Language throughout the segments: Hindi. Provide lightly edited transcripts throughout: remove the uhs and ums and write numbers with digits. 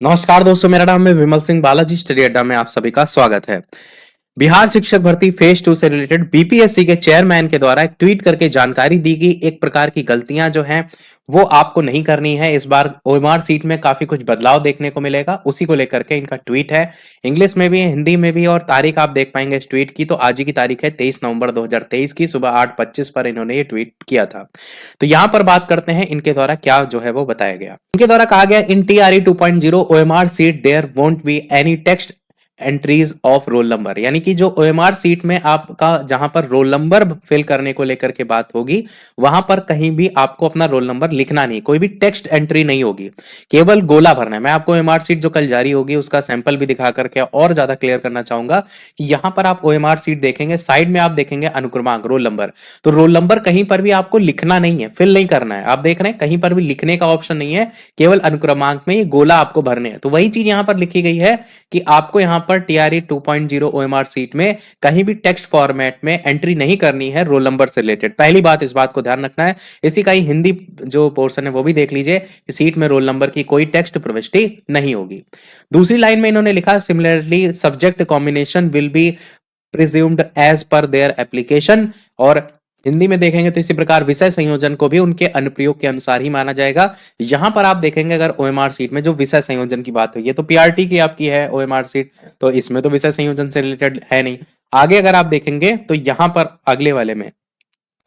नमस्कार दोस्तों, मेरा नाम है विमल सिंह बालाजी। स्टडी अड्डा में आप सभी का स्वागत है। बिहार शिक्षक भर्ती फेज 2 से रिलेटेड बीपीएससी के चेयरमैन के द्वारा एक ट्वीट करके जानकारी दी गई। एक प्रकार की गलतियां जो हैं वो आपको नहीं करनी है। इस बार ओएमआर सीट में काफी कुछ बदलाव देखने को मिलेगा, उसी को लेकर के इनका ट्वीट है। इंग्लिश में भी है, हिंदी में भी है, और तारीख आप देख पाएंगे इस ट्वीट की। तो आज ही की तारीख है 23 नवंबर 2023 की सुबह 8:25 पर इन्होंने ये ट्वीट किया था। तो यहां पर बात करते हैं इनके द्वारा क्या जो है वो बताया गया। इनके द्वारा कहा गया, in TRE 2.0 OMR sheet there won't be any text entries of roll number. यानी कि जो ओएमआर सीट में आपका जहां पर रोल नंबर फिल करने को लेकर के बात होगी, वहां पर कहीं भी आपको अपना रोल नंबर लिखना नहीं, कोई भी टेक्स्ट एंट्री नहीं होगी, केवल गोला भरना है। मैं आपको ओएमआर सीट जो कल जारी होगी उसका सैंपल भी दिखा करके और ज्यादा क्लियर करना चाहूंगा कि यहां पर आप ओएमआर सीट देखेंगे, साइड में आप देखेंगे अनुक्रमांक रोल नंबर। तो रोल नंबर कहीं पर भी आपको लिखना नहीं है, फिल नहीं करना है। आप देख रहे हैं कहीं पर भी लिखने का ऑप्शन नहीं है, केवल अनुक्रमांक में ये गोला आपको भरने हैं। तो वही चीज यहां पर लिखी गई है कि आपको यहां पर टीआरई 2.0 ओएमआर सीट में कहीं भी टेक्स्ट फॉर्मेट में एंट्री नहीं करनी है रोल नंबर से रिलेटेड। पहली बात, इस बात को ध्यान रखना है। इसी का ही हिंदी जो पोर्शन है वो भी देख लीजिए कि सीट में रोल नंबर की कोई टेक्स्ट प्रविष्टि नहीं होगी। दूसरी लाइन में इन्होंने लिखा, similarly subject combination will be presumed as per their application. और हिंदी में देखेंगे तो इसी प्रकार विषय संयोजन को भी उनके अनुप्रयोग के अनुसार ही माना जाएगा। यहां पर आप देखेंगे अगर ओएमआर सीट में जो विषय संयोजन की बात हुई है, तो पीआरटी की आपकी है ओएमआर सीट, तो इसमें तो विषय संयोजन से रिलेटेड है नहीं। आगे अगर आप देखेंगे तो यहां पर अगले वाले में,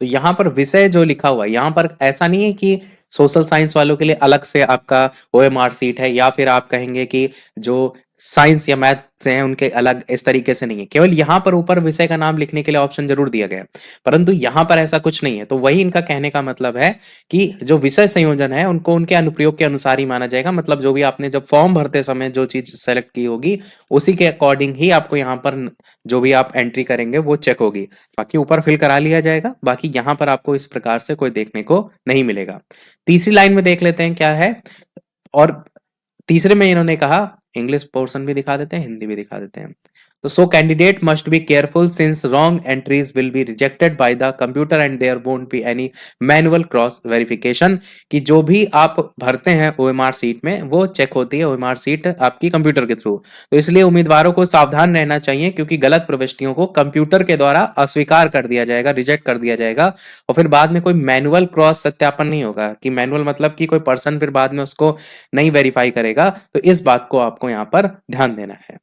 तो यहां पर विषय जो लिखा हुआ है, यहां पर ऐसा नहीं है कि सोशल साइंस वालों के लिए अलग से आपका ओएमआर सीट है, या फिर आप कहेंगे कि जो साइंस या मैथ से हैं उनके अलग, इस तरीके से नहीं है। केवल यहां पर ऊपर विषय का नाम लिखने के लिए ऑप्शन जरूर दिया गया है, परंतु यहां पर ऐसा कुछ नहीं है। तो वही इनका कहने का मतलब है कि जो विषय संयोजन है उनको उनके अनुप्रयोग के अनुसार ही माना जाएगा। मतलब जो भी आपने जब फॉर्म भरते समय जो चीज सेलेक्ट की होगी उसी के अकॉर्डिंग ही आपको यहाँ पर जो भी आप एंट्री करेंगे वो चेक होगी। बाकी ऊपर फिल करा लिया जाएगा, बाकी यहां पर आपको इस प्रकार से कोई देखने को नहीं मिलेगा। तीसरी लाइन में देख लेते हैं क्या है। और तीसरे में इन्होंने कहा, इंग्लिश पोर्शन भी दिखा देते हैं, हिंदी भी दिखा देते हैं। तो so candidate must be careful since wrong entries will be rejected by the computer and there won't be any manual cross verification. कि जो भी आप भरते हैं ओएमआर सीट में वो चेक होती है ओएमआर सीट आपकी कंप्यूटर के थ्रू। तो इसलिए उम्मीदवारों को सावधान रहना चाहिए, क्योंकि गलत प्रविष्टियों को कंप्यूटर के द्वारा अस्वीकार कर दिया जाएगा, रिजेक्ट कर दिया जाएगा, और फिर बाद में कोई मैनुअल क्रॉस सत्यापन नहीं होगा। कि मैनुअल मतलब कि कोई पर्सन फिर बाद में उसको नहीं वेरीफाई करेगा। तो इस बात को आपको यहाँ पर ध्यान देना है।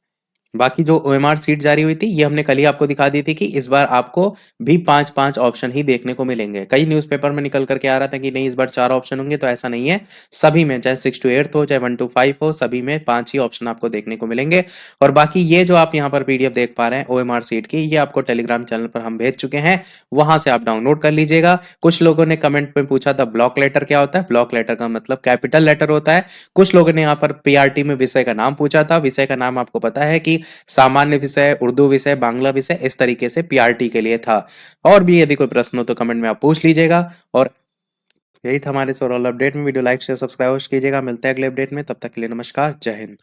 बाकी जो ओएमआर सीट जारी हुई थी ये हमने कल ही आपको दिखा दी थी कि इस बार आपको भी 5-5 ऑप्शन ही देखने को मिलेंगे। कई न्यूज़पेपर में निकल करके आ रहा था कि नहीं इस बार 4 ऑप्शन होंगे, तो ऐसा नहीं है। सभी में, चाहे 6 to 8 हो चाहे 1 to 5 हो, सभी में 5 ही ऑप्शन आपको देखने को मिलेंगे। और बाकी ये जो आप यहाँ पर पीडीएफ देख पा रहे हैं ओएमआर सीट की, ये आपको टेलीग्राम चैनल पर हम भेज चुके हैं, वहां से आप डाउनलोड कर लीजिएगा। कुछ लोगों ने कमेंट में पूछा था ब्लॉक लेटर क्या होता है। ब्लॉक लेटर का मतलब कैपिटल लेटर होता है। कुछ लोगों ने यहाँ पर पीआरटी में विषय का नाम पूछा था। विषय का नाम आपको पता है कि सामान्य विषय, उर्दू विषय, बांग्ला विषय, इस तरीके से पीआरटी के लिए था। और भी यदि कोई प्रश्न हो तो कमेंट में आप पूछ लीजिएगा। और यही था हमारे ओवरऑल अपडेट में। वीडियो लाइक शेयर सब्सक्राइब कीजिएगा। मिलते हैं अगले अपडेट में, तब तक के लिए नमस्कार, जय हिंद।